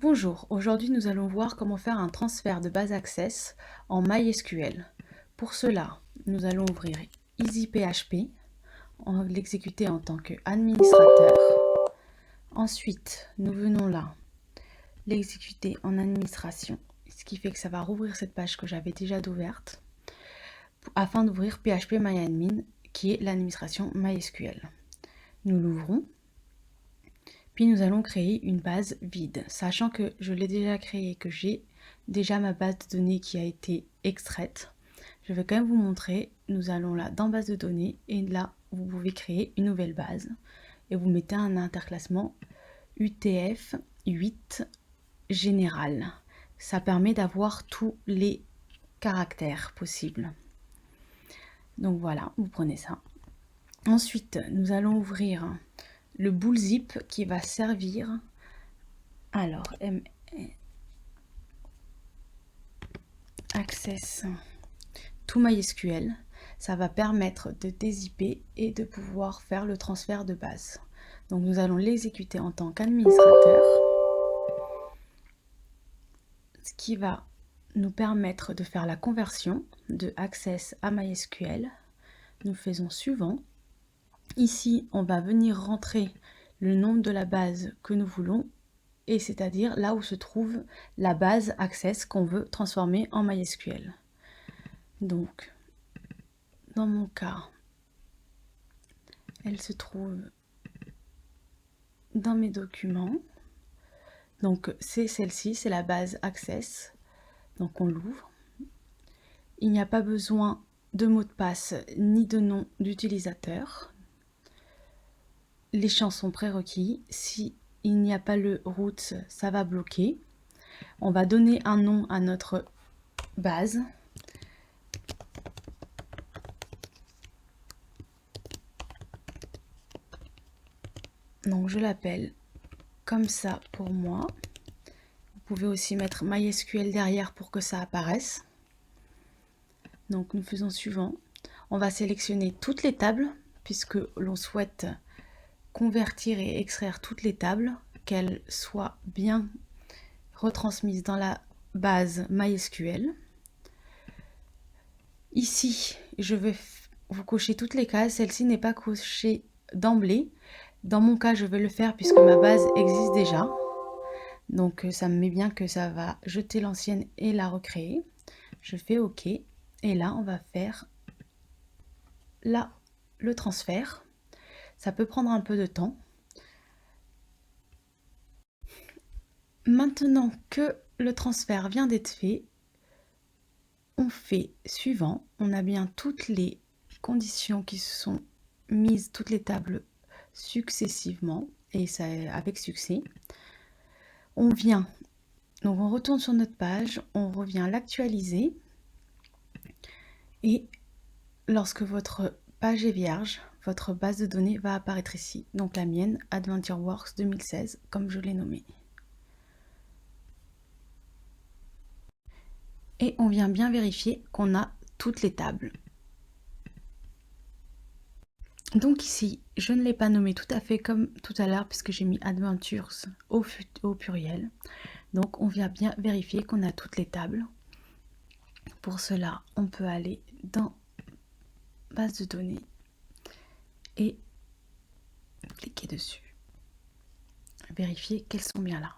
Bonjour, aujourd'hui nous allons voir comment faire un transfert de base Access en MySQL. Pour cela, nous allons ouvrir EasyPHP, l'exécuter en tant qu'administrateur. Ensuite, nous venons là, l'exécuter en administration, ce qui fait que ça va rouvrir cette page que j'avais déjà ouverte, afin d'ouvrir PHP qui est l'administration MySQL. Nous l'ouvrons. Puis nous allons créer une base vide, sachant que je l'ai déjà créée, que j'ai déjà ma base de données qui a été extraite. Je vais quand même vous montrer, nous allons là dans base de données et là vous pouvez créer une nouvelle base et vous mettez un interclassement UTF-8 général. Ça permet d'avoir tous les caractères possibles. Donc voilà, vous prenez ça. Ensuite, nous allons ouvrir le bool zip qui va servir, alors Access to MySQL, ça va permettre de dézipper et de pouvoir faire le transfert de base. Donc nous allons l'exécuter en tant qu'administrateur, ce qui va nous permettre de faire la conversion de Access à MySQL. Nous faisons suivant. Ici, on va venir rentrer le nom de la base que nous voulons, et c'est-à-dire là où se trouve la base Access qu'on veut transformer en MySQL. Donc, dans mon cas, elle se trouve dans mes documents. Donc, c'est celle-ci, c'est la base Access. Donc, on l'ouvre. Il n'y a pas besoin de mot de passe ni de nom d'utilisateur. Les champs sont prérequis. Si il n'y a pas le root, ça va bloquer. On va donner un nom à notre base. Donc je l'appelle comme ça pour moi. Vous pouvez aussi mettre MySQL derrière pour que ça apparaisse. Donc nous faisons suivant. On va sélectionner toutes les tables puisque l'on souhaite convertir et extraire toutes les tables, qu'elles soient bien retransmises dans la base MySQL. Ici, je vais vous cocher toutes les cases. Celle-ci n'est pas cochée d'emblée. Dans mon cas, je vais le faire puisque ma base existe déjà. Donc ça me met bien que ça va jeter l'ancienne et la recréer. Je fais OK. Et là, on va faire là le transfert. Ça peut prendre un peu de temps. Maintenant que le transfert vient d'être fait, on fait suivant. On a bien toutes les conditions qui se sont mises, toutes les tables successivement, et ça avec succès. On vient, donc on retourne sur notre page, on revient l'actualiser, et lorsque votre page est vierge, votre base de données va apparaître ici. Donc la mienne, AdventureWorks 2016, comme je l'ai nommé. Et on vient bien vérifier qu'on a toutes les tables. Donc ici, je ne l'ai pas nommé tout à fait comme tout à l'heure puisque j'ai mis Adventures au pluriel. Donc on vient bien vérifier qu'on a toutes les tables. Pour cela, on peut aller dans base de données et cliquer dessus. Vérifier qu'elles sont bien là.